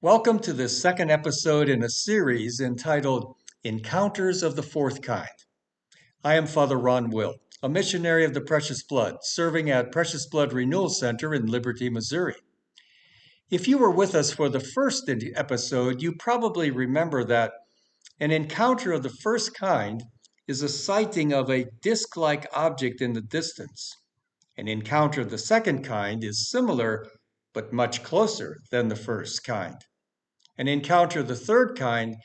Welcome to this second episode in a series entitled Encounters of the Fourth Kind. I am Father Ron Will, a missionary of the Precious Blood, serving at Precious Blood Renewal Center in Liberty, Missouri. If you were with us for the first episode, you probably remember that an encounter of the first kind is a sighting of a disc-like object in the distance. An encounter of the second kind is similar but much closer than the first kind. An encounter of the third kind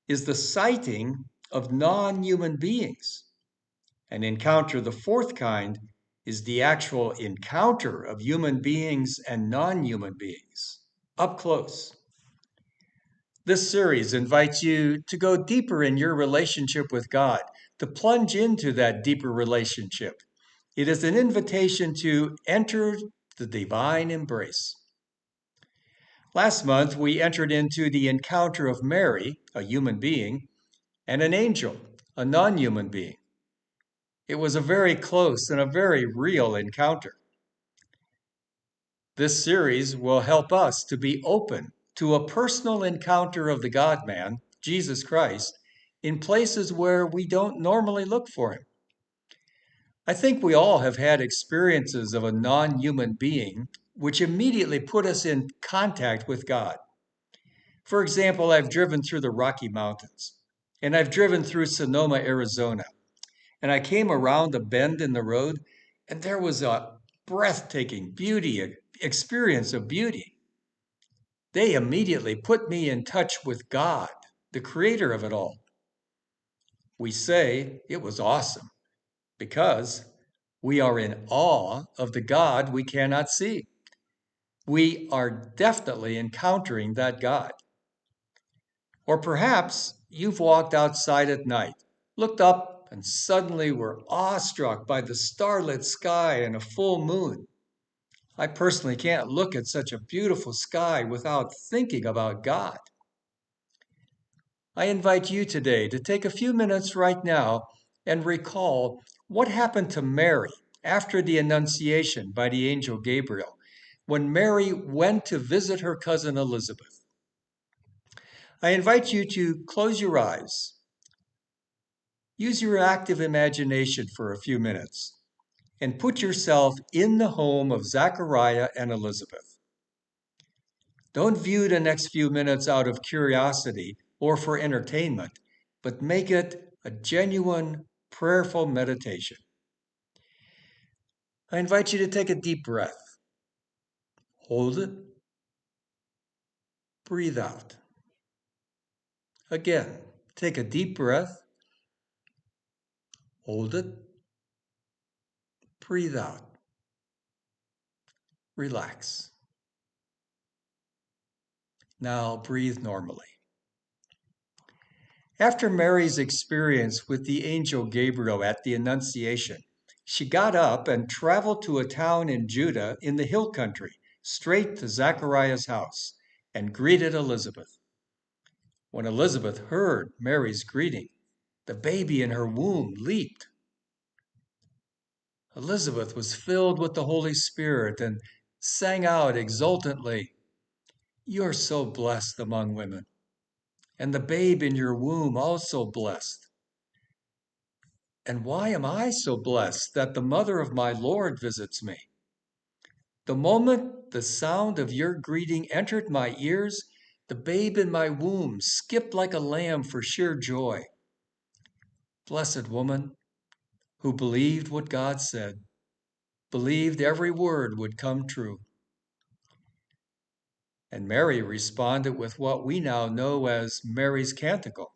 is the sighting of non-human beings. An encounter of the fourth kind is the actual encounter of human beings and non-human beings, up close. This series invites you to go deeper in your relationship with God, to plunge into that deeper relationship. It is an invitation to enter the divine embrace. Last month, we entered into the encounter of Mary, a human being, and an angel, a non-human being. It was a very close and a very real encounter. This series will help us to be open to a personal encounter of the God-man, Jesus Christ, in places where we don't normally look for him. I think we all have had experiences of a non-human being which immediately put us in contact with God. For example, I've driven through the Rocky Mountains, and I've driven through Sonoma, Arizona, and I came around a bend in the road, and there was a breathtaking experience of beauty. They immediately put me in touch with God, the creator of it all. We say it was awesome because we are in awe of the God we cannot see. We are definitely encountering that God. Or perhaps you've walked outside at night, looked up, and suddenly were awestruck by the starlit sky and a full moon. I personally can't look at such a beautiful sky without thinking about God. I invite you today to take a few minutes right now and recall what happened to Mary after the Annunciation by the angel Gabriel, when Mary went to visit her cousin Elizabeth. I invite you to close your eyes. Use your active imagination for a few minutes and put yourself in the home of Zachariah and Elizabeth. Don't view the next few minutes out of curiosity or for entertainment, but make it a genuine, prayerful meditation. I invite you to take a deep breath. Hold it. Breathe out. Again, take a deep breath. Hold it. Breathe out. Relax. Now breathe normally. After Mary's experience with the angel Gabriel at the Annunciation, she got up and traveled to a town in Judah in the hill country, straight to Zachariah's house, and greeted Elizabeth. When Elizabeth heard Mary's greeting, the baby in her womb leaped. Elizabeth was filled with the Holy Spirit and sang out exultantly, "You're so blessed among women, and the babe in your womb also blessed. And why am I so blessed that the mother of my Lord visits me? The moment the sound of your greeting entered my ears, the babe in my womb skipped like a lamb for sheer joy. Blessed woman, who believed what God said, believed every word would come true." And Mary responded with what we now know as Mary's Canticle.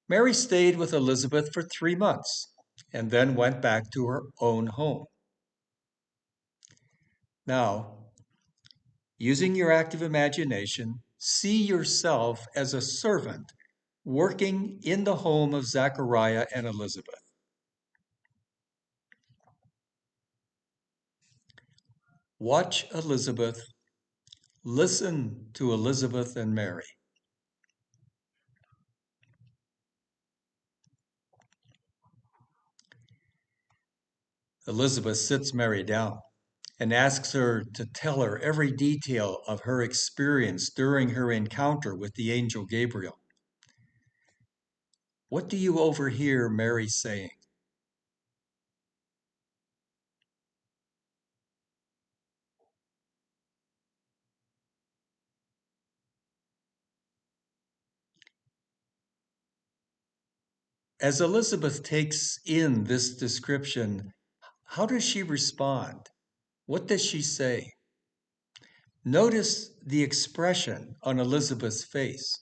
Mary stayed with Elizabeth for 3 months and then went back to her own home. Now, using your active imagination, see yourself as a servant working in the home of Zachariah and Elizabeth. Watch Elizabeth. Listen to Elizabeth and Mary. Elizabeth sits Mary down and asks her to tell her every detail of her experience during her encounter with the angel Gabriel. What do you overhear Mary saying? As Elizabeth takes in this description, how does she respond? What does she say? Notice the expression on Elizabeth's face.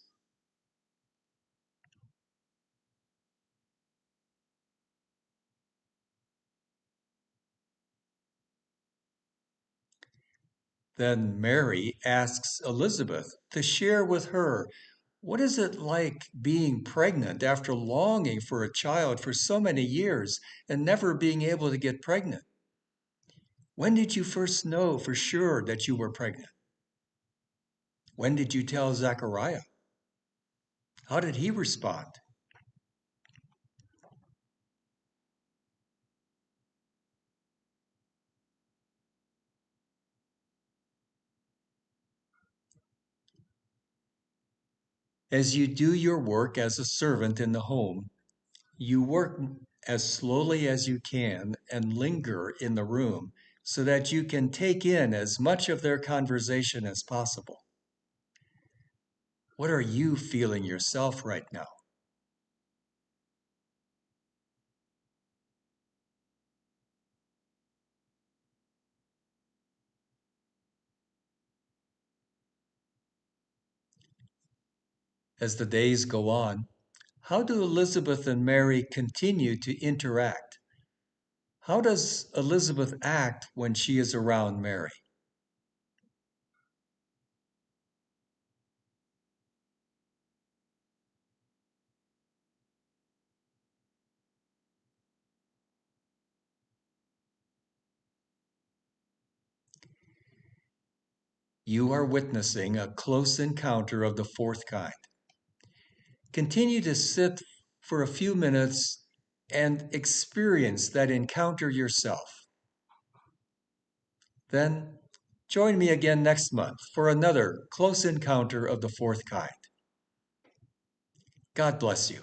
Then Mary asks Elizabeth to share with her what is it like being pregnant after longing for a child for so many years and never being able to get pregnant? When did you first know for sure that you were pregnant? When did you tell Zechariah? How did he respond? As you do your work as a servant in the home, you work as slowly as you can and linger in the room so that you can take in as much of their conversation as possible. What are you feeling yourself right now? As the days go on, how do Elizabeth and Mary continue to interact? How does Elizabeth act when she is around Mary? You are witnessing a close encounter of the fourth kind. Continue to sit for a few minutes and experience that encounter yourself. Then join me again next month for another close encounter of the fourth kind. God bless you.